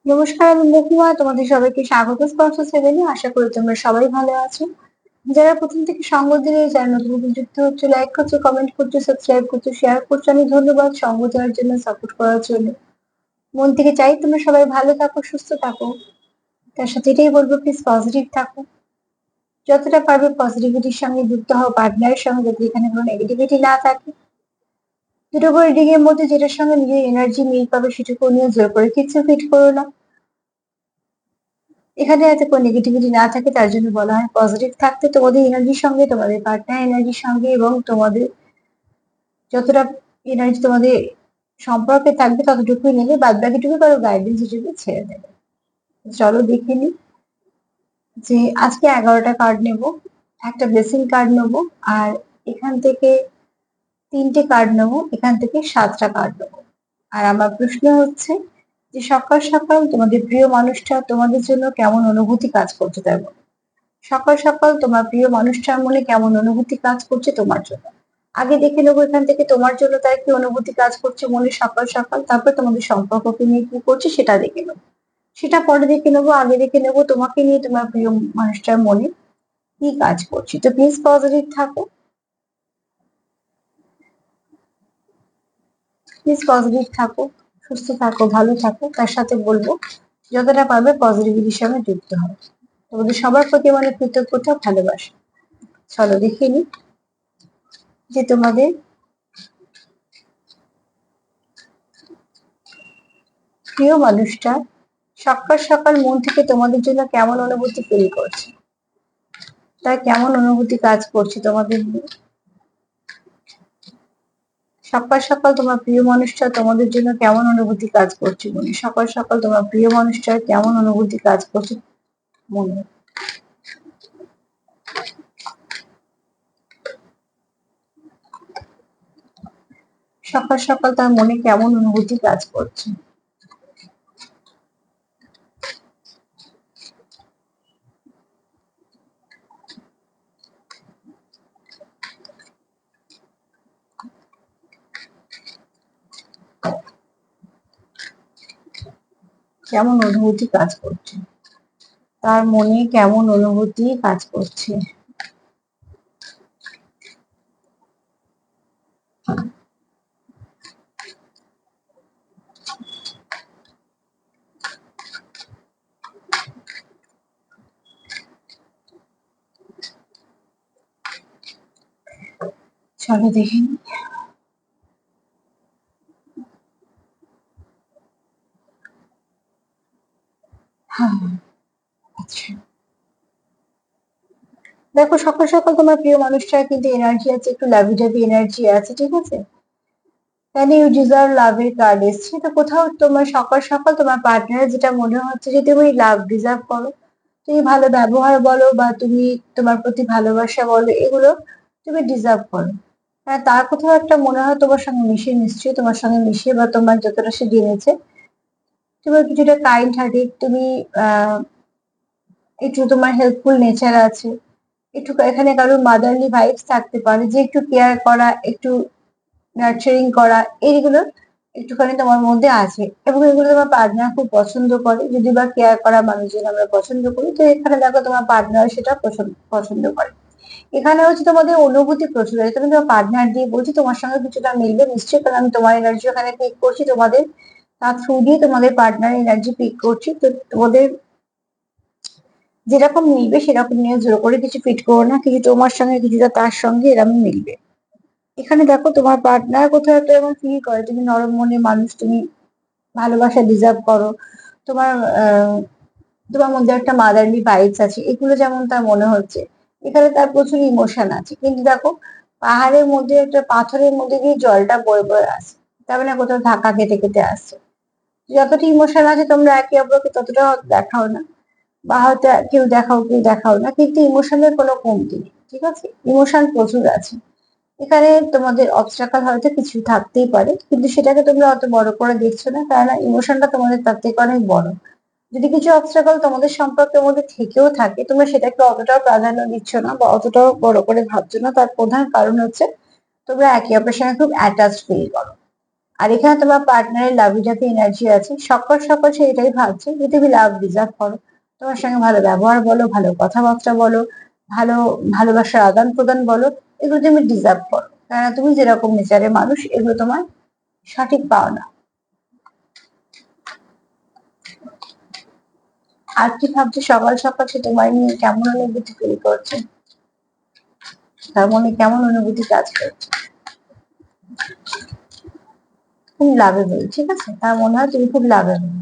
নমস্কার, আমি মহুয়া। তোমাদের সবাইকে স্বাগত স্পর্শ চ্যানেলে। আশা করি তোমরা সবাই ভালো আছো। যারা প্রথম থেকে সঙ্গ দিলে, যারা নতুন নতুন যুক্ত হচ্ছে, লাইক করছো, কমেন্ট করছো, সাবস্ক্রাইব করছো, শেয়ার করছো, আমি ধন্যবাদ সঙ্গ দেওয়ার জন্য, সাপোর্ট করার জন্য। মন থেকে চাই তোমরা সবাই ভালো থাকো, সুস্থ থাকো। তার সাথে এটাই বলবো, প্লিজ পজিটিভ থাকো। যতটা পারবে পজিটিভিটির সঙ্গে যুক্ত হও, পার্টনারের সঙ্গে, যাতে এখানে কোনো নেগেটিভিটি না থাকে। দুটো করে রিডিং এর মধ্যে যেটার সঙ্গে নিজের এনার্জি মিল পাবে সেটুকু নিয়ে জোর করে কিছু ফিট করো না। এখানে যাতে কোনো নেগেটিভিটি না থাকে তার জন্য বলা হয় পজিটিভ থাকতে, তোমাদের এনার্জির সঙ্গে, তোমাদের পার্টনার এনার্জির সঙ্গে, এবং তোমাদের যতটা এনার্জি তোমাদের সম্পর্কে থাকবে ততটুকুই নেবে, বাদ বাকিটুকু কারো গাইডেন্স হিসেবে ছেড়ে দেবে। চলো দেখে নি যে আজকে 11টা কার্ড নেব, একটা ব্লেসিং কার্ড নেবো, আর এখান থেকে 3টে কার্ড নেবো, এখান থেকে 7টা কার্ড নেবো। আর আমার প্রশ্ন হচ্ছে যে সকাল সকাল তোমাদের প্রিয় মানুষটা তোমাদের জন্য কেমন অনুভূতি কাজ করছে তার মনে। সকাল সকাল তোমার প্রিয় মানুষটার মনে কেমন অনুভূতি কাজ করছে তোমার জন্য। আগে দেখে নেবো এখান থেকে তোমার জন্য তার কি অনুভূতি কাজ করছে মনে সকাল সকাল, তারপর তোমাদের সম্পর্ককে নিয়ে কি করছে সেটা দেখে নেবো। সেটা পরে দেখে নেবো। আগে দেখে নেবো তোমাকে নিয়ে তোমার প্রিয় মানুষটার মনে কি কাজ করছে। তো প্লিজ পজিটিভ থাকো, প্লিজ পজিটিভ থাকো, সুস্থ থাকো, ভালো থাকো। তার সাথে বলবো যতটা পারবে পজিটিভিটির সঙ্গে যুক্ত হবে। তোমাদের সবার প্রতি মানে কৃতজ্ঞতা, ভালোবাসা। চলো দেখে নি যে তোমাদের প্রিয় মানুষটা সকাল সকাল মন থেকে তোমাদের জন্য কেমন অনুভূতি ফিল করছে, তার কেমন অনুভূতি কাজ করছে তোমাদের নিয়ে। সকাল সকাল তোমার প্রিয় মানুষটা তোমাদের জন্য কেমন অনুভূতি কাজ করছে মনে। সকাল সকাল তোমার প্রিয় মানুষটার কেমন অনুভূতি কাজ করছে মনে। সকাল সকাল তার মনে কেমন অনুভূতি কাজ করছে। কেমন অনুভূতি কাজ করছে, তার মনে কেমন অনুভূতি কাজ করছে। চলো দেখে নি। হ্যাঁ, আচ্ছা, দেখো সকাল সকাল তোমার প্রিয় মানুষটার কিন্তু এনার্জি আছে, একটু লাভি ডাভি এনার্জি আছে, ঠিক আছে। কেন ইউ ডিজার্ভ লাভের কার্ড এসছে, তো কোথাও তোমার সকাল সকাল তোমার পার্টনার যেটা মনে হচ্ছে যে তুমি লাভ ডিজার্ভ করো। তুমি ভালো ব্যবহার বলো বা তুমি তোমার প্রতি ভালোবাসা বলো, এগুলো তুমি ডিজার্ভ করো। হ্যাঁ, তার কোথাও একটা মনে হয় তোমার সঙ্গে মিশে, নিশ্চয়ই তোমার সঙ্গে মিশে বা তোমার যতটা সে জেনেছে তুমি কিছুটা কাইন্ড হার্টেড, তুমি একটু তোমার হেল্পফুল নেচার আছে। একটু এখানে কারোর মাদারলি ভাইবস থাকতে পারে, যে একটু কেয়ার করা, একটু নার্চারিং করা, এইগুলো একটুখানি তোমার মধ্যে আছে, এবং এগুলো তোমার পার্টনার খুব পছন্দ করে। যদি বা কেয়ার করা মানুষজন আমরা পছন্দ করি, তো এখানে দেখো তোমার পার্টনার সেটা পছন্দ করে। এখানে হচ্ছে তোমাদের অনুভূতি প্রচুর আছে, তুমি তোমার পার্টনার দিয়ে বলছি তোমার সঙ্গে কিছুটা মিলবে নিশ্চয়ই, কারণ আমি তোমার এনার্জি ওখানে পিক করছি, তোমাদের তার থ্রু দিয়ে তোমাদের পার্টনার এনার্জি পিক করছি। তো তোমাদের যেরকম মিলবে সেরকম নিয়ে জোর করে কিছু ফিট করো না, কিছু তোমার সঙ্গে কিছুটা তার সঙ্গে এরকম মিলবে। এখানে দেখো তোমার পার্টনার কোথাও একটা এমন ফিল করে তুমি নরম মনের মানুষ, তুমি ভালোবাসা ডিজার্ভ করো। তোমার তোমার মধ্যে একটা মাদারলি ভাইবস আছে, এগুলো যেমন তার মনে হচ্ছে। এখানে তার প্রচুর ইমোশন আছে, কিন্তু দেখো পাহাড়ের মধ্যে একটা পাথরের মধ্যে দিয়ে জলটা বয়ে বয়ে আসছে, তার মানে কোথাও ধাক্কা কেটে কেটে আসছে। যতটা ইমোশন আছে তোমরা একে অপরকে ততটা হয়তো দেখাও না, বা হয়তো কেউ দেখাও কেউ দেখাও না, কিন্তু ইমোশনের কোনো কমতি নেই, ঠিক আছে। ইমোশন প্রচুর আছে এখানে। তোমাদের অবস্ট্রাকল হয়তো কিছু থাকতেই পারে, কিন্তু সেটাকে তোমরা অত বড় করে দেখছো না, কারণ ইমোশনটা তোমাদের তার থেকে অনেক বড়। যদি কিছু অবস্ট্রাকল তোমাদের সম্পর্কের মধ্যে থেকেও থাকে, তোমরা সেটাকে অতটাও প্রাধান্য দিচ্ছ না বা অতটাও বড় করে ভাবছো না, তার প্রধান কারণ হচ্ছে তোমরা একে অপরের সঙ্গে খুব অ্যাটাচড ফিল করো। আর এখানে তোমার পার্টনারের লাভিজাতে এনার্জি আছে, সকাল সকাল সে এটাই ভাবছে যে তুমি লাভ ডিজার্ভ করো। তোমার সঙ্গে ভালো ব্যবহার বলো, ভালো কথাবার্তা বলো, ভালো ভালোবাসার আদান প্রদান বলো, এগুলো তুমি ডিজার্ভ করো, কারণ তুমি যেরকম নেচারের মানুষ এগুলো তোমার সঠিক পাওনা। আর কি ভাবছে সকাল সকাল সে তোমার নিয়ে কেমন অনুভূতি ফিল করছে, তার মনে কেমন অনুভূতি কাজ করছে? খুব লাভেবল, ঠিক আছে, তার মনে হয় তুমি খুব লাভেবল।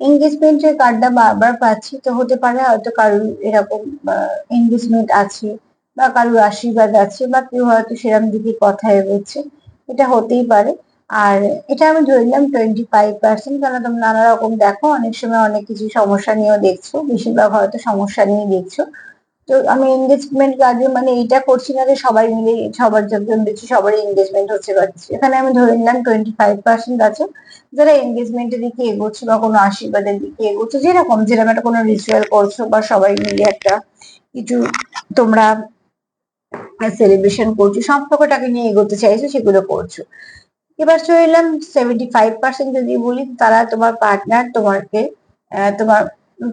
এঙ্গেজমেন্টের কার্ডটা বারবার পাচ্ছি, তো হতে পারে হয়তো কারোর এরকম এঙ্গেজমেন্ট আছে, বা কারোর আশীর্বাদ আছে, বা কেউ হয়তো সেরকম দিকে কথা এগোচ্ছে, এটা হতেই পারে। আর এটা আমি ধরে নিলাম 25%, কারণ তোমরা নানা রকম দেখো, অনেক সময় অনেক কিছু সমস্যা নিয়েও দেখছো, বেশিরভাগ হয়তো সমস্যা নিয়ে দেখছো। তো আমি এঙ্গেজমেন্ট কার্ডে মানে এইটা করছি না যে সবাই মিলে সবার যখন দেখছি সবারই এঙ্গেজমেন্ট হচ্ছে বা কিছু। এখানে আমি ধরে নিলাম 25% আছে যারা এঙ্গেজমেন্টের দিকে এগোচ্ছে বা কোনো আশীর্বাদের দিকে এগোচ্ছে, যেরকম একটা কোনো রিচুয়াল করছো বা সবাই মিলে একটা কিছু তোমরা সেলিব্রেশন করছো, সম্পর্কটাকে নিয়ে এগোতে চাইছো, সেগুলো করছো। এবার চলে এলাম 75%, যদি বলি তারা তোমার পার্টনার তোমাকে তোমার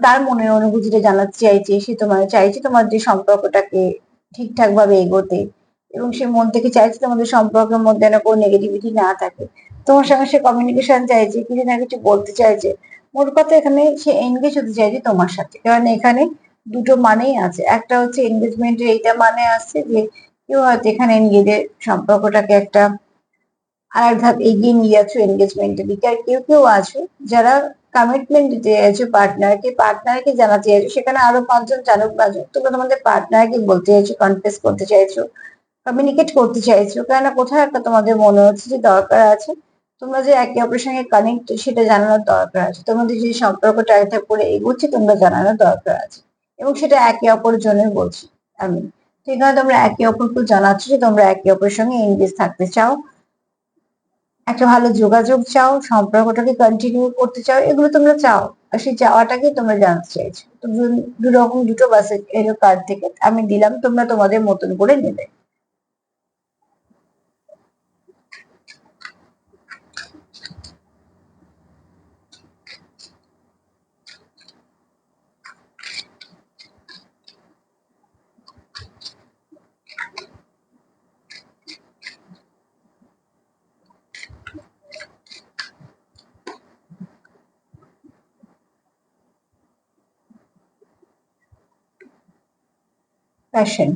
তার মনের অনুভূতিটা জানাতে চাইছে, সে তোমার চাইছে তোমার যে সম্পর্কটাকে ঠিকঠাক ভাবে এগোতে, এবং সে মন থেকে চাইছে তোমাদের সম্পর্কের মধ্যে যেন কোনো নেগেটিভিটি না থাকে। তোমার সঙ্গে সে কমিউনিকেশন চাইছে, কিছু না কিছু বলতে চাইছে। মোট কথা এখানে সে এনগেজ হতে চাইছে তোমার সাথে, কারণ এখানে দুটো মানেই আছে। একটা হচ্ছে এনগেজমেন্টের এইটা মানে আছে যে কেউ হয়তো এখানে নিজেদের সম্পর্কটাকে একটা আর এক ধাপ এগিয়ে নিয়ে যাচ্ছ এনগেজমেন্টের দিকে। আর কেউ কেউ আছো যারা কমিটমেন্ট দিতে চাইছো, পার্টনারকে জানাতে চাইছো, সেখানে আরো 5 জন জানুক না জানুক, তোমরা তোমাদের পার্টনারকে বলতে চাইছো, কনফেস করতে চাইছো, কমিউনিকেট করতে চাইছো, কেননা কোথাও একটা তোমাদের মনে হচ্ছে যে দরকার আছে, তোমরা যে একে অপরের সঙ্গে কানেক্ট সেটা জানানোর দরকার আছে, তোমাদের যে সম্পর্কটা একটা করে এগোচ্ছে তোমরা জানানোর দরকার আছে, এবং সেটা একে অপরের জন্য বলছি আমি। তো এখানে তোমরা একে অপরকে জানাচ্ছ যে তোমরা একে অপরের সঙ্গে এনগেজ থাকতে চাও, একটা ভালো যোগাযোগ চাও, সম্পর্কটাকে কন্টিনিউ করতে চাও, এগুলো তোমরা চাও। আর সেই চাওয়াটাকে তোমরা জানতে চাইছো। তো দু রকম দুটো বাসে এলো কার্ড থেকে আমি দিলাম, তোমরা তোমাদের মতন করে নেবে। প্যাশন,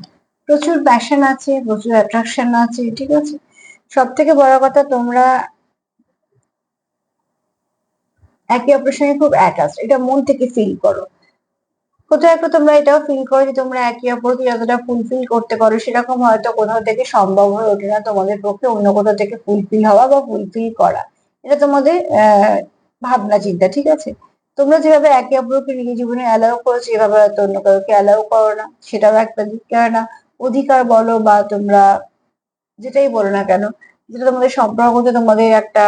প্রচুর প্যাশন আছে, প্রচুর অ্যাট্রাকশন আছে, ঠিক আছে। সব থেকে বড় কথা, তোমরা একে অপরের সঙ্গে খুব অ্যাটাচ, এটা মন থেকে ফিল করো। কোথাও একটা তোমরা এটাও ফিল করো যে তোমরা একে অপরকে যতটা ফুলফিল করতে পারো, সেরকম হয়তো কোথাও থেকে সম্ভব হয়ে ওঠে না তোমাদের পক্ষে অন্য কোথাও থেকে ফুলফিল হওয়া বা ফুলফিল করা। এটা তোমাদের ভাবনা চিন্তা, ঠিক আছে। তোমরা যেভাবে একে অপরকে নিজের জীবনে অ্যালাউ করেছো, এভাবে হয়তো অন্য কাউকে অ্যালাউ করো না, সেটাও একটা দিক। কেননা অধিকার বলো বা তোমরা যেটাই বলো না কেন, যেটা তোমাদের সম্পর্কতে তোমাদের একটা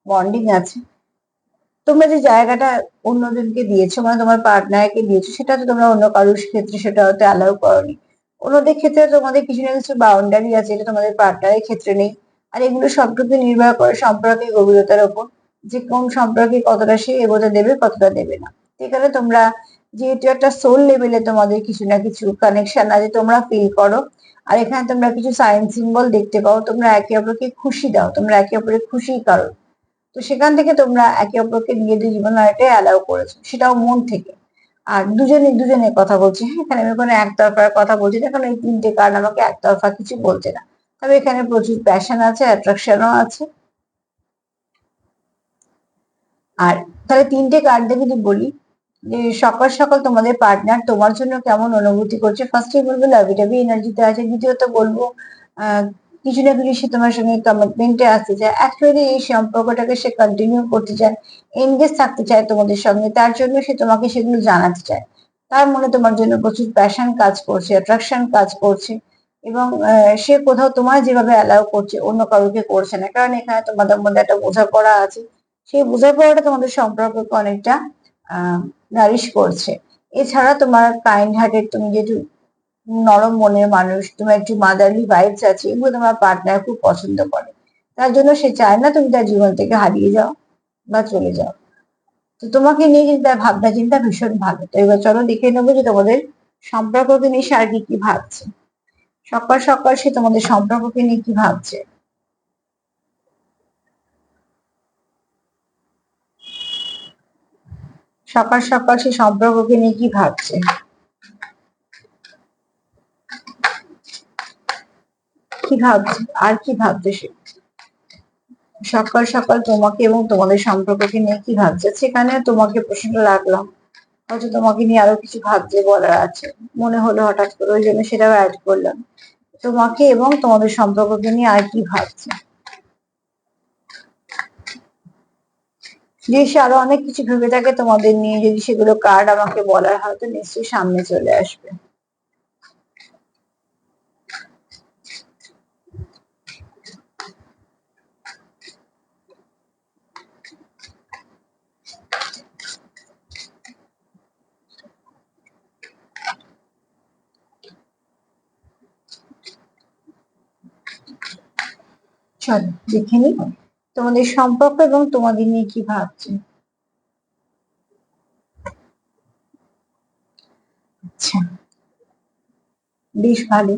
বন্ডিং আছে, তোমরা যে জায়গাটা অন্যজনকে দিয়েছো মানে তোমার পার্টনারকে দিয়েছো, সেটা তো তোমরা অন্য কারোর ক্ষেত্রে সেটা হয়তো অ্যালাউ করনি। অন্যদের ক্ষেত্রে তোমাদের কিছু না কিছু বাউন্ডারি আছে, এটা তোমাদের পার্টনারের ক্ষেত্রে নেই। আর এগুলো সবটুকু নির্ভর করে সম্পর্কের গভীরতার উপর, যে কোন সম্পর্কে কতটা সে এগোতে দেবে, কতটা দেবে না। এখানে তোমরা যেহেতু একটা সোল লেভেলে তোমাদের কিছু না কিছু কানেকশন আছে, তোমরা ফিল করো। আর এখানে তোমরা কিছু সাইন সিম্বল দেখতে পাও, তোমরা একে অপরকে খুশি দাও, তোমরা একে অপরের খুশি কারো। তো সেখান থেকে তোমরা একে অপরকে নিজেদের জীবনে অ্যালাউ করেছো, সেটাও মন থেকে। আর দুজনে দুজনের কথা বলছি, হ্যাঁ, এখানে আমি কোনো একতরফার কথা বলছি না, কারণ এই তিনটে কার্ড আমাকে একতরফা কিছু বলছে না। তবে এখানে প্রচুর প্যাশন আছে, অ্যাট্রাকশনও আছে। আর তাহলে তিনটে কার্ড দিয়ে যদি বলি যে সকাল সকাল তোমাদের পার্টনার তোমার জন্য কেমন অনুভূতি করছে, ফার্স্টে বলবো লাভি টাভি এনার্জিতে আছে, দ্বিতীয়ত বলবো আহ কিছু না কিছু সে তোমার সঙ্গে কমিটমেন্টে আসতে চায়, অ্যাকচুয়ালি এই সম্পর্কটাকে সে কন্টিনিউ করতে চায়, এনগেজ থাকতে চায় তোমাদের সঙ্গে, তার জন্য সে তোমাকে সেগুলো জানাতে চায়। তার মনে তোমার জন্য প্রচুর প্যাশন কাজ করছে, অ্যাট্রাকশন কাজ করছে। এবং সে কোথাও তোমার যেভাবে অ্যালাউ করছে অন্য কারোকে করছে না, কারণ এখানে তোমাদের মধ্যে একটা বোঝাপড়া আছে। সেই বোঝাপড়াটা তোমাদের সম্পর্ককে অনেকটা নারিশ করছে। এছাড়া তোমার কাইন্ড হার্টেড, তুমি যেহেতু নরম মনের মানুষ, তোমার একটু মাদারলি ভাইবস আছে, এগুলো তোমার পার্টনার খুব পছন্দ করে। তার জন্য সে চায় না তুমি তার জীবন থেকে হারিয়ে যাও বা চলে যাও। তো তোমাকে নিয়ে কিন্তু তার ভাবনা চিন্তা ভীষণ ভালো। তো এবার চলো দেখে নেবো যে তোমাদের সম্পর্ককে নিয়ে সে আর কি কি ভাবছে। সকাল সকাল সে তোমাদের সম্পর্ককে নিয়ে কি ভাবছে। সকাল সকাল সে সম্পর্ককে নিয়ে কি ভাবছে। কি ভাবছে, আর কি ভাবছে সে সকাল সকাল তোমাকে এবং তোমাদের সম্পর্ককে নিয়ে কি ভাবছে। সেখানে তোমাকে প্রশ্নটা রাখলাম, হয়তো তোমাকে নিয়ে আরো কিছু ভাবছে, বলার আছে, মনে হলো হঠাৎ করে, ওই জন্য সেটাও অ্যাড করলাম। তোমাকে এবং তোমাদের সম্পর্ককে নিয়ে আর কি ভাবছে। যদি সে আরো অনেক কিছু ভেবে থাকে তোমাদের নিয়ে, যদি সেগুলো কার্ড আমাকে বলার হয় তো নিশ্চয়ই সামনে চলে আসবে। চলো দেখে নি তোমাদের সম্পর্ক এবং তোমাদের নিয়ে কি ভাবছে। আচ্ছা, বেশ ভালো,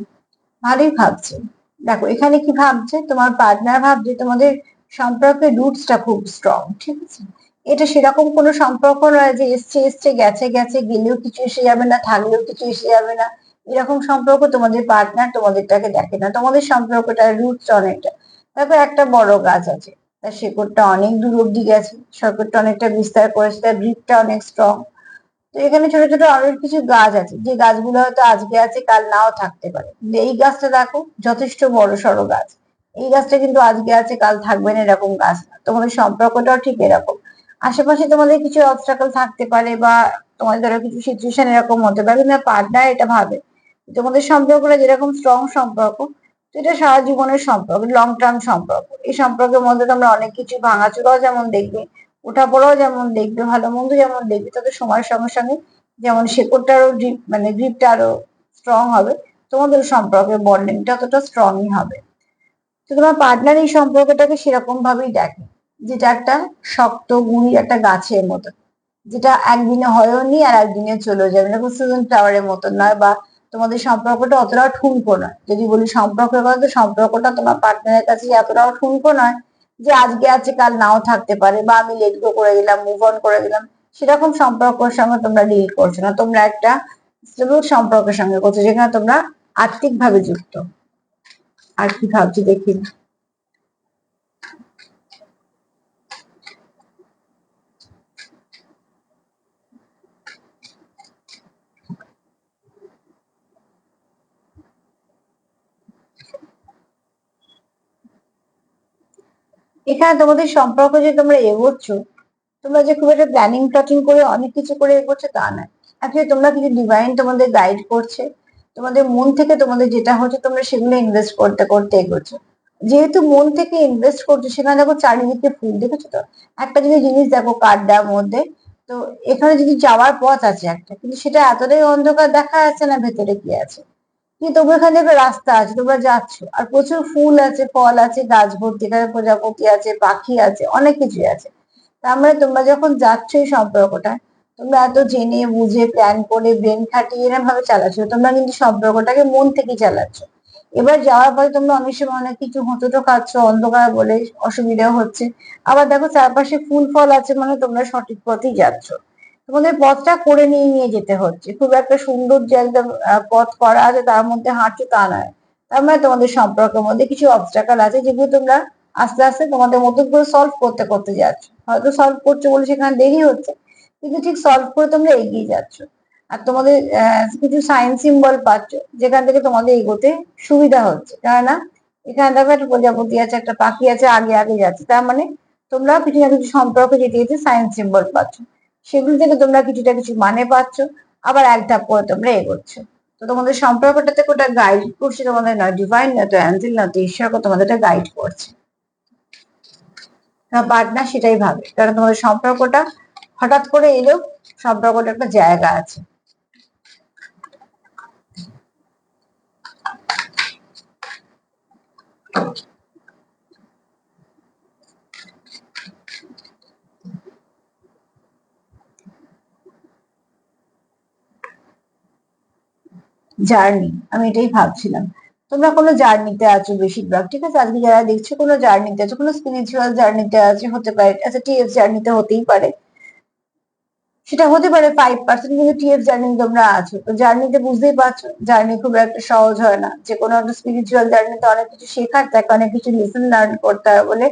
ভালোই ভাবছে। দেখো এখানে কি ভাবছে, তোমার পার্টনার ভাবছে তোমাদের সম্পর্কের রুটসটা খুব স্ট্রং, ঠিক আছে। এটা সেরকম কোনো সম্পর্ক নয় যে এসছে এসছে গেছে গেছে, গেলেও কিছু এসে যাবে না, থাকলেও কিছু এসে যাবে না। এরকম সম্পর্ক তোমাদের পার্টনার তোমাদেরটাকে দেখে না। তোমাদের সম্পর্কটার রুটস অনেকটা, দেখো একটা বড় গাছ আছে, তার শেকড়টা অনেক দূর অব্দি গেছে, শেকড়টা অনেকটা বিস্তার করেছে, তার গ্রিপটা অনেক স্ট্রং। তো এখানে ছোট ছোট আরো কিছু গাছ আছে, যে গাছগুলো হয়তো আজকে আছে কাল নাও থাকতে পারে, কিন্তু এই গাছটা দেখো যথেষ্ট বড় সড়ো গাছ। এই গাছটা কিন্তু আজকে আছে কাল থাকবে না, এরকম গাছ না। তোমাদের সম্পর্কটাও ঠিক এরকম। আশেপাশে তোমাদের কিছু অবস্ট্রাকল থাকতে পারে, বা তোমাদের ধরো কিছু সিচুয়েশন এরকম হতে পারে, কিন্তু পার্টনার এটা ভাবে তোমাদের সম্পর্কটা যেরকম স্ট্রং সম্পর্ক, তো এটা সারা জীবনের সম্পর্ক, লং টার্ম সম্পর্ক। এই সম্পর্কের মধ্যে তোমরা অনেক কিছু ভাঙাচোরাও যেমন দেখবে, ওঠাপড়াও যেমন দেখবে, ভালো মন্দ যেমন দেখবে, তবে সময়ের সঙ্গে সঙ্গে যেমন শেকড়টা আরো মানে গ্রিপটা আরো স্ট্রং হবে, তোমাদের সম্পর্কের বন্ডিংটা ততটা স্ট্রংই হবে। তো তোমার পার্টনার এই সম্পর্কটাকে সেরকম ভাবেই দেখে, যেটা একটা শক্ত গুঁড়ি একটা গাছের মতো, যেটা একদিনে হয়ও নি আর একদিনে চলে যাবে না, সিজন ফ্লাওয়ারের মতো নয়, বা তোমাদের সম্পর্কটা অতটাও ঠুনকো নয়। যদি বলি সম্পর্কের কথা, তো সম্পর্কটা তোমার পার্টনারের কাছে এতটাও ঠুনকো নয় যে আজকে আছে কাল নাও থাকতে পারে, বা আমি লেট গো করে দিলাম, মুভ অন করে দিলাম। সেরকম সম্পর্কের সঙ্গে তোমরা ডিল করছো না, তোমরা একটা স্টেবল সম্পর্কের সঙ্গে করছো, যেখানে তোমরা আর্থিক ভাবে যুক্ত। আর কি ভাবছি দেখি। এখানে তোমাদের সম্পর্ক যে তোমরা এগোচ্ছ, তোমরা যে খুব একটা প্ল্যানিং ট্যানিং করে অনেক কিছু করে এগোচ্ছ তা নয়। অ্যাকচুয়ালি তোমরা কিছু ডিভাইন তোমাদের গাইড করছে, তোমাদের মন থেকে তোমাদের যেটা হচ্ছে তোমরা সেগুলো ইনভেস্ট করতে করতে এগোচ্ছ। যেহেতু মন থেকে ইনভেস্ট করছো, সেখানে দেখো চারিদিকে ফুল, দেখেছো তো। একটা যদি জিনিস দেখো কার্ডটার মধ্যে, তো এখানে যদি যাওয়ার পথ আছে একটা, কিন্তু সেটা এতটাই অন্ধকার দেখা যাচ্ছে না ভেতরে কি আছে। কিন্তু তবু এখানে একটা রাস্তা আছে, তোমরা যাচ্ছ, আর প্রচুর ফুল আছে, ফল আছে, গাছ ভর্তি, এখানে প্রজাপতি আছে, পাখি আছে, অনেক কিছুই আছে। তার মানে তোমরা যখন যাচ্ছ এই সম্পর্কটা, তোমরা এত জেনে বুঝে প্ল্যান করে ব্রেন খাটিয়ে এরকম ভাবে চালাচ্ছ, তোমরা কিন্তু সম্পর্কটাকে মন থেকেই চালাচ্ছ। এবার যাওয়ার পরে তোমরা অনেক সময় অনেক কিছু হোঁচটো খাচ্ছ, অন্ধকার বলে অসুবিধা হচ্ছে। আবার দেখো চারপাশে ফুল ফল আছে, মানে তোমরা সঠিক পথেই যাচ্ছ। তোমাদের পথটা করে নিয়ে নিয়ে যেতে হচ্ছে, খুব একটা সুন্দর যে একদম পথ করা আছে তার মধ্যে হাঁটছো তা নয়। তার মানে তোমাদের সম্পর্কের মধ্যে কিছু অবস্ট্রাকল আছে, যেগুলো তোমরা আস্তে আস্তে তোমাদের মতন করে সলভ করতে করতে যাচ্ছ। হয়তো সলভ করছো বলে সেখানে দেরি হচ্ছে, কিন্তু ঠিক সলভ করে তোমরা এগিয়ে যাচ্ছ। আর তোমাদের কিছু সাইন সিম্বল পাচ্ছ, যেখান থেকে তোমাদের এগোতে সুবিধা হচ্ছে, কেননা এখানে দেখো একটা প্রজাপতি আছে, একটা পাখি আছে, আগে আগে যাচ্ছে। তার মানে তোমরা কিছু না কিছু সম্পর্কে যেতে যেতে সাইন সিম্বল পাচ্ছ, সেগুলো থেকে তোমরা কিছুটা কিছু মানে পাচ্ছ, আবার এক ধাপ করে তোমরা এগোচ্ছ। তো তোমাদের সম্পর্কটাতে কোটা গাইড করছে তোমাদের, না ডিভাইন, না তো অ্যাঞ্জেল, না তো ঈশ্বর তোমাদের গাইড করছে। পার্টনার সেটাই ভাবে, কারণ তোমাদের সম্পর্কটা হঠাৎ করে এলেও সম্পর্কটা একটা জায়গা আছে। জার্নি, আমি এটাই ভাবছিলাম, তোমরা কোনো জার্নিতে আছো বেশিরভাগ, ঠিক আছে? আজকে যারা দেখছো কোনো জার্নিতে আছো, কোনো স্পিরিচুয়াল জার্নিতে আছে, হতে পারে আচ্ছা টিএফ জার্নিতে হতেই পারে, সেটা হতে পারে 5%, কিন্তু টিএফ জার্নি তোমরা আছো। তো জার্নিতে বুঝতেই পারছো জার্নি খুব একটা সহজ হয় না, যে কোনো একটা স্পিরিচুয়াল জার্নিতে অনেক কিছু শেখার থাকে, অনেক কিছু লেসন লার্ন করতে হয় বলে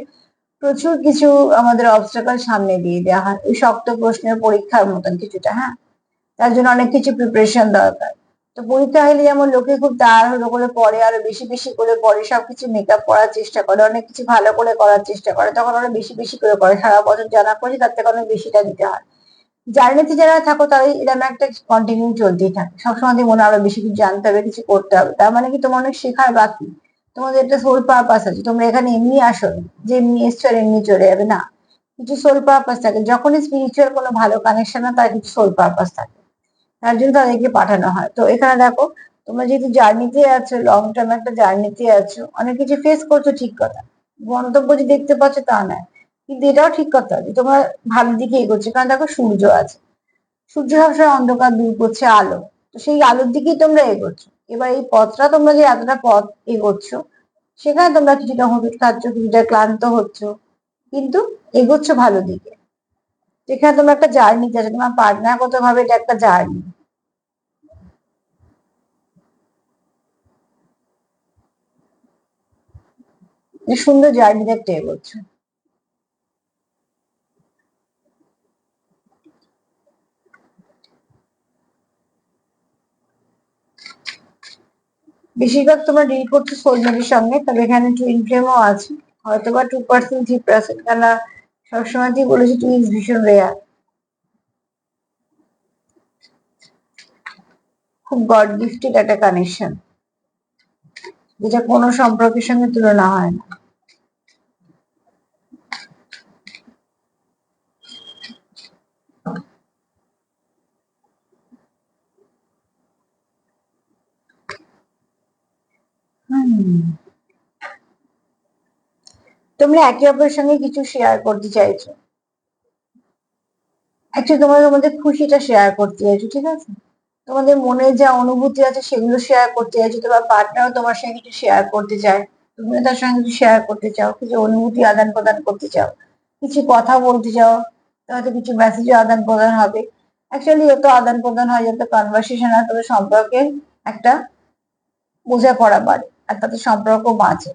প্রচুর কিছু আমাদের অবস্টাকল সামনে দিয়ে দেওয়া হয়, ওই শক্ত প্রশ্নের পরীক্ষার মতন কিছুটা, হ্যাঁ। তার জন্য অনেক কিছু প্রিপারেশন দরকার। তো পরীক্ষা হলে যেমন লোকে খুব তাড়াহুড়ো করে পড়ে, আরো বেশি বেশি করে পড়ে, সবকিছু মেকআপ করার চেষ্টা করে, অনেক কিছু ভালো করে করার চেষ্টা করে, তখন ওরা বেশি বেশি করে করে সারা বছর জানা করে তার থেকে অনেক বেশিটা দিতে হয়। জার্নিতে যারা থাকো তাদের এরকম একটা কন্টিনিউ চলতেই থাকে, সবসময় মনে আরো বেশি কিছু জানতে হবে, কিছু করতে হবে, তার মানে কি তোমার অনেক শেখার বাকি। তোমাদের একটা সোল পারপাস আছে, তোমরা এখানে এমনি আসো, যে এমনি এসছো আর এমনি চলে যাবে না, কিছু সোল পারপাস থাকে। যখনই স্পিরিচুয়াল কোনো ভালো কানেকশন হয় তার কিছু সোল পারপাস থাকে, তার জন্য তাদেরকে পাঠানো হয়। তো এখানে দেখো, তোমরা যেহেতু জার্নিতে আছো, লং টার্ম একটা জার্নিতে আছো, অনেক কিছু ফেস করছো, ঠিক কথা, গন্তব্য যে দেখতে পাচ্ছ তা নয়, কিন্তু এটাও ঠিক কথা যে তোমরা ভালো দিকে এগোচ্ছো, কারণ দেখো সূর্য আছে, সূর্য সবসময় অন্ধকার দূর করছে, আলো, তো সেই আলোর দিকেই তোমরা এগোচ্ছ। এবার এই পথটা তোমরা যে এতটা পথ এগোচ্ছ, সেখানে তোমরা কিছুটা হোঁচট খাচ্ছ, কিছুটা ক্লান্ত হচ্ছ, কিন্তু এগোচ্ছ ভালো দিকে। যেখানে তোমরা একটা জার্নিতে আছো, তোমার পার্টনারগত ভাবে এটা একটা জার্নি, সুন্দর জার্নিতে একটা এগোচ্ছ। বেশিরভাগ তোমরা ডিল করছো সোলমেটের সঙ্গে, তবে এখানে টুইন ফ্লেমও আছে, হয়তো বা 2%, 3%, কেন সবসময় তুই বলেছি টুইন্স ভীষণ রেয়ার, খুব গড গিফটেড একটা কানেকশন, যেটা কোনো সম্পর্কের সঙ্গে তুলনা হয় না। তোমরা একে অপরের সঙ্গে কিছু শেয়ার করতে চাইছো, অ্যাকচুয়ালি তোমাদের মধ্যে খুশিটা শেয়ার করতে চাইছো, ঠিক আছে? তোমাদের মনে যা অনুভূতি আছে সেগুলো শেয়ার করতে চাইছো, তোমার পার্টনারও তোমার সঙ্গে কিছু শেয়ার করতে চায়, তুমিও তার সঙ্গে কিছু শেয়ার করতে চাও, কিছু অনুভূতি আদান প্রদান করতে চাও, কিছু কথা বলতে চাও, হয়তো কিছু মেসেজও আদান প্রদান হবে। অ্যাকচুয়ালি যত আদান প্রদান হয়, যত কনভারসেশন হয়, তত সম্পর্কের একটা বোঝাপড়া বাড়ে, আর তাতে সম্পর্ক বাঁচে।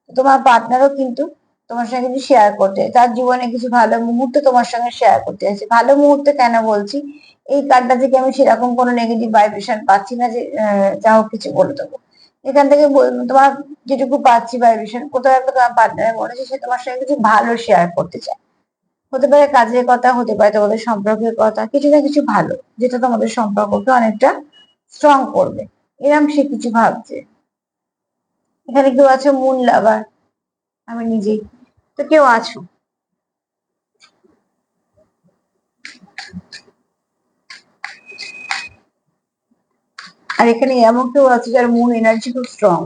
তোমার পার্টনারও কিন্তু তোমার সঙ্গে কিছু শেয়ার করতে, তার জীবনে কিছু ভালো মুহূর্ত তোমার সঙ্গে শেয়ার করতে চাইছে। ভালো মুহূর্ত কেন বলছি, এই কার্ডটা থেকে আমি সেরকম কোনো নেগেটিভ ভাইব্রেশন পাচ্ছি না যে যা হোক কিছু বলে দেবো। এখান থেকে তোমার যেটুকু পাচ্ছি ভাইব্রেশন, কোথাও একটা তোমার পার্টনারের মনে হচ্ছে সে তোমার সঙ্গে কিছু ভালো শেয়ার করতে চায়, হতে পারে কাজের কথা, হতে পারে তোমাদের সম্পর্কের কথা, কিছু না কিছু ভালো, যেটা তোমাদের সম্পর্ককে অনেকটা স্ট্রং করবে, এরম সে কিছু ভাবছে। এখানে কেউ আছে মুন লাভার, আমি নিজেই, তো কেউ আছো। আর এখানে এমন কেউ আছে যার মুন এনার্জি খুব স্ট্রং।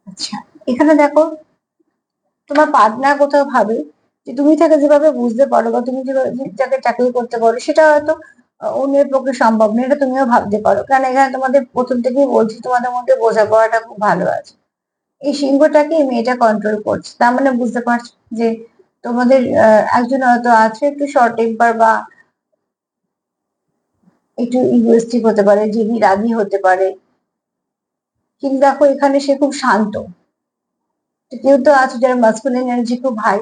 আচ্ছা, এখানে দেখো, তোমার পার্টনার কোথাও ভাবে যে তুমি তাকে যেভাবে বুঝতে পারো বা তুমি যেভাবে যাকে চাকরি করতে পারো, সেটা হয়তো অন্যের পক্ষে সম্ভব নয়, এটা তুমিও ভাবতে পারো, কারণ এখানে তোমাদের প্রথম থেকেই বলছি তোমাদের মধ্যে বোঝাপড়াটা খুব ভালো আছে। এই সিংহটাকে এই মেয়েটা কন্ট্রোল করছে, তার মানে বুঝতে পারছো যে তোমাদের একজন হয়তো আছে একটু শর্ট টেম্পার বা একটু ইগোয়েস্টিক হতে পারে, জেদি রাগী হতে পারে, কিন্তু দেখো এখানে সে খুব শান্ত। তো কেউ তো আছে যার মাস্কুলিন এনার্জি খুব হাই,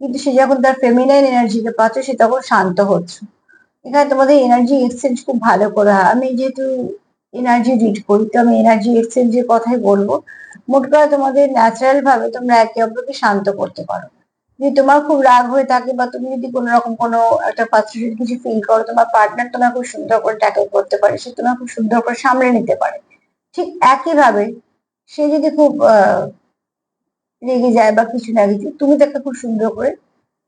কিন্তু সে যখন তার ফেমিনাইন এনার্জিকে পাচ্ছে সে তখন শান্ত হচ্ছে। এখানে তোমাদের এনার্জি এক্সচেঞ্জ খুব ভালো করে হয়। আমি যেহেতু এনার্জি রিড করি, তো আমি এনার্জি এক্সচেঞ্জের কথাই বলবো। মোট কথা তোমাদের ন্যাচারাল ভাবে তোমরা একে অপরকে শান্ত করতে পারো। যদি তোমার খুব রাগ হয়ে থাকে বা তুমি যদি কোনো রকম কোনো একটা ফ্রাস্ট্রেটেড কিছু ফিল করো, তোমার পার্টনার তোমার খুব সুন্দর করে ট্যাকেল করতে পারে, সে তোমার খুব সুন্দর করে সামলে নিতে পারে। ঠিক একইভাবে সে যদি খুব রেগে যায় বা কিছু না কিছু, তুমি তাকে খুব সুন্দর করে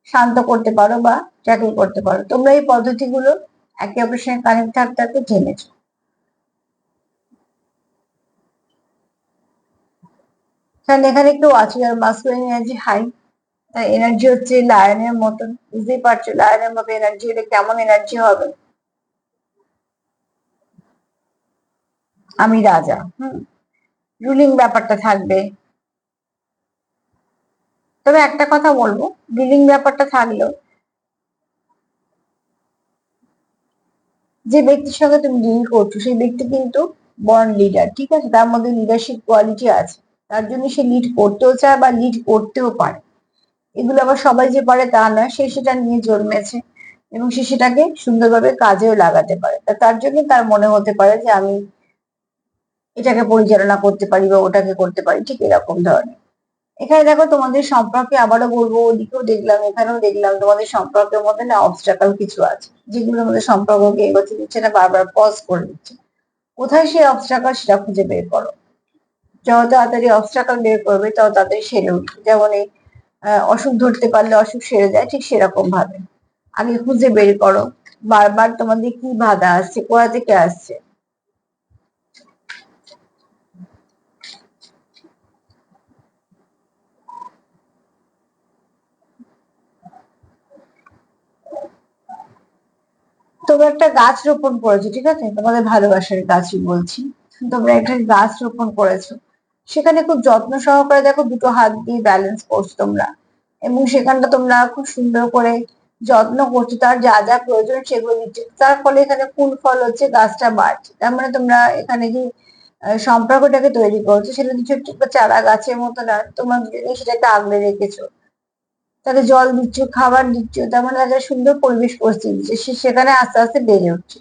শান্ত করতে পারো বা ট্যাকেল করতে পারো। তোমরা এই পদ্ধতিগুলো একে অপরের সঙ্গে কানেক্ট থাকতে থাকতে জেনেছো। কারণ এখানে একটু আছে আর মাস্কুলিন এনার্জি হাই, তার এনার্জি হচ্ছে লায়নের মতন। বুঝতেই পারছো লায়নের মতো এনার্জি হলে কেমন এনার্জি হবে। আমি রাজা, রুলিং ব্যাপারটা থাকবে। তবে একটা কথা বলবো, রুলিং ব্যাপারটা থাকলেও যে ব্যক্তির সঙ্গে তুমি ডিল করছো সেই ব্যক্তি কিন্তু বর্ন লিডার, ঠিক আছে, তার মধ্যে লিডারশিপ কোয়ালিটি আছে। তার জন্য সে লিড করতেও চায় বা লিড করতেও পারে। এগুলো আবার সবাই যে পারে তা নয়, সে সেটা নিয়ে জন্মেছে এবং সে সেটাকে সুন্দরভাবে কাজেও লাগাতে পারে। তার জন্য তার মনে হতে পারে যে আমি এটাকে পরিচালনা করতে পারি বা ওটাকে করতে পারি, ঠিক এরকম ধরনের। এখানে দেখো তোমাদের সম্পর্কে আবারও বলবো, ওদিকেও দেখলাম এখানেও দেখলাম তোমাদের সম্পর্কের মধ্যে না অবস্ট্রাকল কিছু আছে, যেগুলো আমাদের সম্পর্ককে এগোতে দিচ্ছে না, বারবার পজ করে দিচ্ছে। কোথায় সেই অবস্ট্রাকল সেটা খুঁজে বের করো। যত তাড়াতাড়ি অবস্ট্রাকল বের করবে তত তাড়াতাড়ি সেরে উঠবে। যেমন এই অসুখ ধরতে পারলে অসুখ সেরে যায়, ঠিক সেরকম ভাবে আগে খুঁজে বের করো বারবার তোমাদের কি বাধা আসছে, কোথা থেকে আসছে। তোমরা একটা গাছ রোপণ করেছো, ঠিক আছে, তোমাদের ভালোবাসার গাছই বলছি। তোমরা একটা গাছ রোপণ করেছো, সেখানে খুব যত্ন সহকারে দেখো দুটো হাত দিয়ে ব্যালেন্স করছো তোমরা, এবং সেখানটা তোমরা খুব সুন্দর করে যত্ন করছো, তার যা যা প্রয়োজন সেগুলো দিচ্ছ, তার ফলে এখানে ফুল ফল হচ্ছে, গাছটা বাড়ছে। তার মানে তোমরা এখানে যে সম্পর্কটাকে তৈরি করছো সেটা কিছু একটা চারা গাছের মতো না, তোমরা দুজনেই সেটাকে আগলে রেখেছো। তাকে জল দিচ্ছ, খাবার দিচ্ছ, তার মানে একটা সুন্দর পরিবেশ পরিস্থিতি দিচ্ছে, সে সেখানে আস্তে আস্তে বেড়ে উঠছে।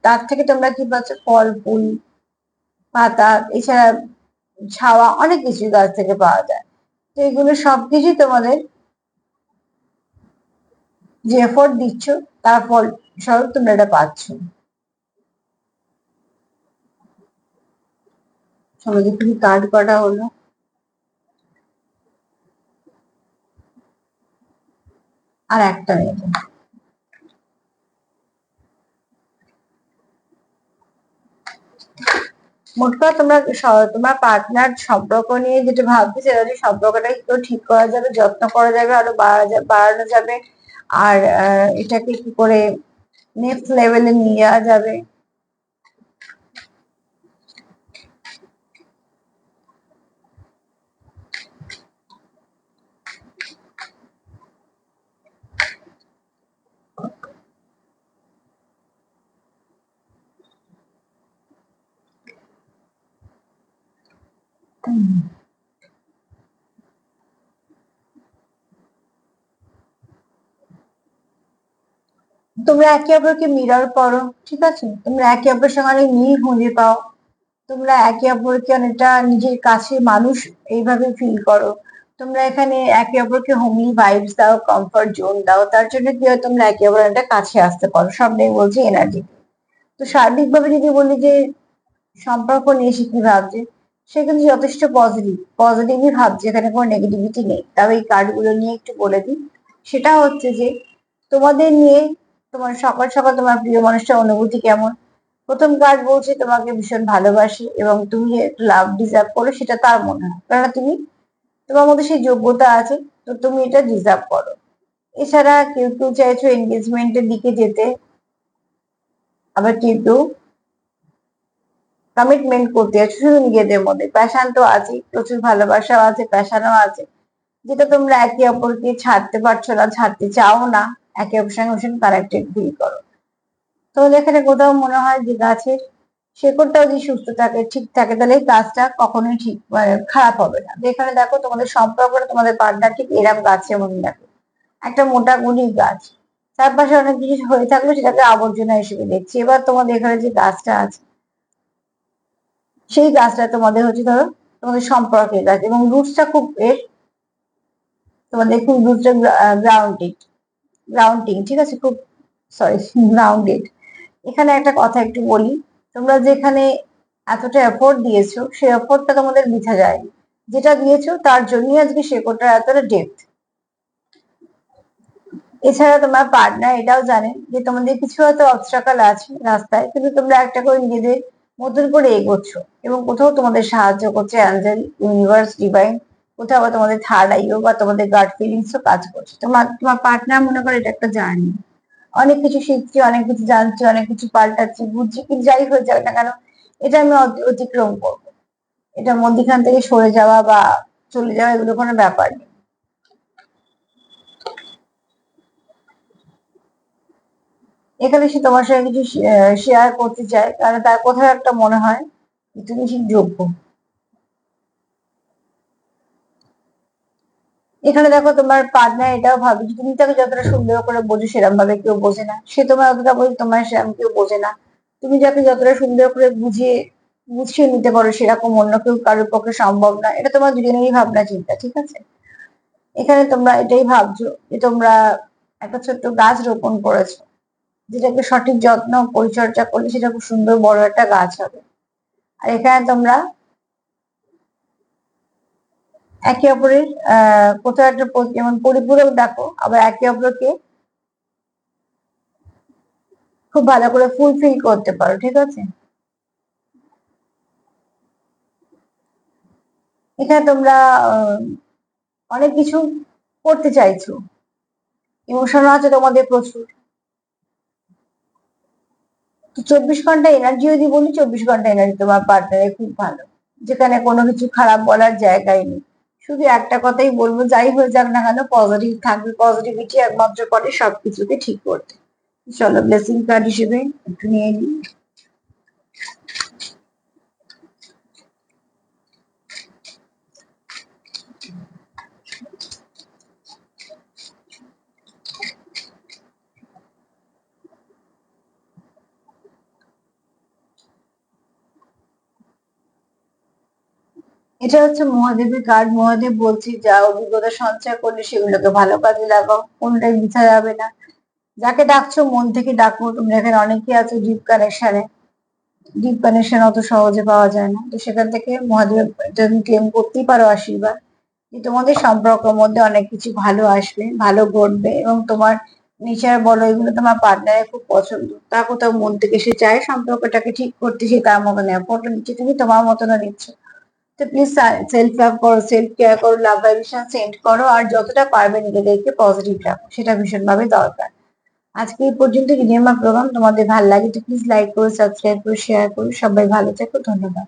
তার থেকে তোমরা কি পাচ্ছ, ফল ফুল পাতা, এছাড়া ছাওয়া, অনেক কিছু গাছ থেকে পাওয়া যায়। তো এগুলো সবকিছুই তোমাদের যে এফোর্ট দিচ্ছ তার ফল স্বরূপ তোমরা এটা পাচ্ছ। সমাজে কি কার্ড করা হলো। আর একটা নেই। মোট কথা তোমরা তোমার পার্টনার সম্পর্ক নিয়ে যেটা ভাবছো সেটা হচ্ছে সম্পর্কটা একটু ঠিক করা যাবে, যত্ন করা যাবে, আরো বাড়ানো যাবে। আর এটাকে কি করে নেক্সট লেভেলে নিয়ে যাওয়া যাবে। তোমরা একে অপরকে মিরর করো, ঠিক আছে, তোমরা একে অপরের সঙ্গে অনেক মিল খুঁজে পাও। তোমরা একে অপরকে অনেকটা নিজের কাছে মানুষ এইভাবে ফিল করো। তোমরা এখানে একে অপরকে হোমলি ভাইবস দাও, কমফর্ট জোন দাও, তার জন্য কি হয় তোমরা একে অপরের একটা কাছে আসতে পারো। সব নেই বলছি এনার্জি। তো সার্বিকভাবে যদি বলি যে সম্পর্ক নিয়ে সে কি ভাবছে, সে কিন্তু যথেষ্ট পজিটিভই ভাবছে, এখানে কোনো নেগেটিভিটি নেই। তবে এই কার্ড গুলো নিয়ে একটু বলে দিই। সেটা হচ্ছে যে তোমাদের নিয়ে তোমার সকাল সকাল তোমার প্রিয় মানুষটার অনুভূতি কেমন। প্রথম কার্ড বলছে তোমাকে ভীষণ ভালোবাসে এবং তুমি যে লাভ ডিজার্ভ করো সেটা তার মনে হয়, কারণ তুমি তোমার মধ্যে সেই যোগ্যতা আছে, তো তুমি এটা ডিজার্ভ করো। এছাড়া কেউ কেউ চাইছো এনগেজমেন্টের দিকে যেতে, আবার কেউ কেউ কমিটমেন্ট করতে যাচ্ছ। শুধু নিজেদের মধ্যে প্যাশন তো আছে, প্রচুর ভালোবাসাও আছে, প্যাশনও আছে, যেটা তোমরা একে অপরকে ছাড়তে পারছো না, ছাড়তে চাও না। একে অপরের সঙ্গে ভীষণ কানেক্টেড ফিল করো। তোমাদের এখানে কোথাও মনে হয় যে গাছের শেকড়টাও যদি সুস্থ থাকে, ঠিক থাকে, তাহলে এই গাছটা কখনোই ঠিক মানে খারাপ হবে না। এখানে দেখো তোমাদের সম্পর্কটা তোমাদের পার্টনার ঠিক এরম গাছের মতন দেখো, একটা মোটা গুড়ি গাছ, চারপাশে অনেক কিছু হয়ে থাকলে সেটাকে আবর্জনা হিসেবে দেখছি। এবার তোমাদের এখানে যে গাছটা আছে সেই গাছটা তোমাদের হচ্ছে ধরো তোমাদের সম্পর্কের গাছ, এবং রুটসটা খুব তোমাদের খুব রুটটা গ্রাউন্ডিং, ঠিক আছে, খুব সরি গ্রাউন্ডেড। এখানে একটা কথা একটু বলি, তোমরা যেখানে এতটা এফোর্ট দিয়েছো সেই এফোর্টটা তোমাদের মিঠা যায়নি, যেটা দিয়েছো তার জন্যই আজকে শেকড়টা এতটা ডেপথ। এছাড়া তোমার পার্টনার এটাও জানে যে তোমাদের কিছু হয়তো অবস্ট্রাকল আছে রাস্তায়, কিন্তু তোমরা একটা করে নিজেদের মতন করে এগোচ্ছ, এবং কোথাও তোমাদের সাহায্য করছে অ্যাঞ্জেল, ইউনিভার্স, ডিভাইন, কোথাও বা তোমাদের থার্ড আইও বা তোমাদের গাট ফিলিংসও কাজ করছে। তোমার তোমার পার্টনার মনে করে এটা একটা জার্নি, অনেক কিছু শিখছি, অনেক কিছু জানছি, অনেক কিছু পাল্টাচ্ছি, বুঝছি, কিন্তু যাই হয়ে যাক না কেন এটা আমি অতিক্রম করবো। এটা মধ্যখান থেকে সরে যাওয়া বা চলে যাওয়া এগুলো কোনো ব্যাপার নেই। এখানে সে তোমার সঙ্গে কিছু শেয়ার করতে চায়, কারণ তার কোথাও একটা মনে হয় যে তুমি ঠিক যোগ্য। এখানে দেখো তোমার পার্টনার এটাও ভাবে যে তুমি তাকে যতটা সুন্দর করে বোঝো সেরকম ভাবে কেউ বোঝে না, সে তোমার অতটা বোঝে তোমার সেরকম কেউ বোঝে না। তুমি যাকে যতটা সুন্দর করে গুছিয়ে নিতে পারো সেরকম অন্য কেউ কারোর পক্ষে সম্ভব না। এটা তোমার দুজনেরই ভাবনা চিন্তা, ঠিক আছে। এখানে তোমরা এটাই ভাবছো যে তোমরা একটা ছোট্ট গাছ রোপণ করেছো, যেটাকে সঠিক যত্ন পরিচর্যা করলে সেটা খুব সুন্দর বড় একটা গাছ হবে। আর এখানে তোমরা একে অপরের কোথাও একটা যেমন পরিপূরক দেখো, আবার একে অপরকে খুব ভালো করে ফুলফিল করতে পারো, ঠিক আছে। এখানে তোমরা আহ, অনেক কিছু করতে চাইছো, ইমোশন আছে তোমাদের প্রচুর। তো 24 ঘন্টা এনার্জি যদি বলি, 24 ঘন্টা এনার্জি তোমার পার্টনারে খুব ভালো, যেখানে কোনো কিছু খারাপ বলার জায়গায় নেই। শুধু একটা কথাই বলবো, যাই হয়ে যাক না কেন পজিটিভ থাকবে, পজিটিভিটি একমাত্র করে সবকিছুকে ঠিক করতে। চলো ব্লেসিং কার্ড হিসেবে একটু নিয়ে নিই। এটা হচ্ছে মহাদেবের কার্ড। মহাদেব বলছি যা অভিজ্ঞতা সঞ্চয় করলে সেগুলোকে ভালো কাজে লাগাও, কোনটাই মিথ্যা যাবে না। যাকে ডাকছো মন থেকে ডাকো। তোমরা এখানে অনেকে আছো ডিপ কানেকশনে, ডিপ কানেকশন অত সহজে পাওয়া যায় না, তো সেখান থেকে মহাদেব তুমি ক্লেম করতেই পারো আশীর্বাদ যে তোমাদের সম্পর্কের মধ্যে অনেক কিছু ভালো আসবে, ভালো ঘটবে, এবং তোমার নেচার বলো এগুলো তোমার পার্টনারের খুব পছন্দ। তা কোথাও মন থেকে সে চায় সম্পর্কটাকে ঠিক করতে, সে তার মতন এফোর্ট নিচ্ছে, তুমি তোমার মতনও নিচ্ছ। তো প্লিজ সেলফ লাভ করো, সেলফ কেয়ার করো, লাভ ভাইব্রেশন সেন্ড করো, আর যতটা পারবে নিজেদেরকে পজিটিভ রাখো, সেটা ভীষণভাবে দরকার। আজকে এই পর্যন্ত। যদি আমার প্রোগ্রাম তোমাদের ভালো লাগে তো প্লিজ লাইক করো, সাবস্ক্রাইব করো, শেয়ার করো। সবাই ভালো থেকো, ধন্যবাদ।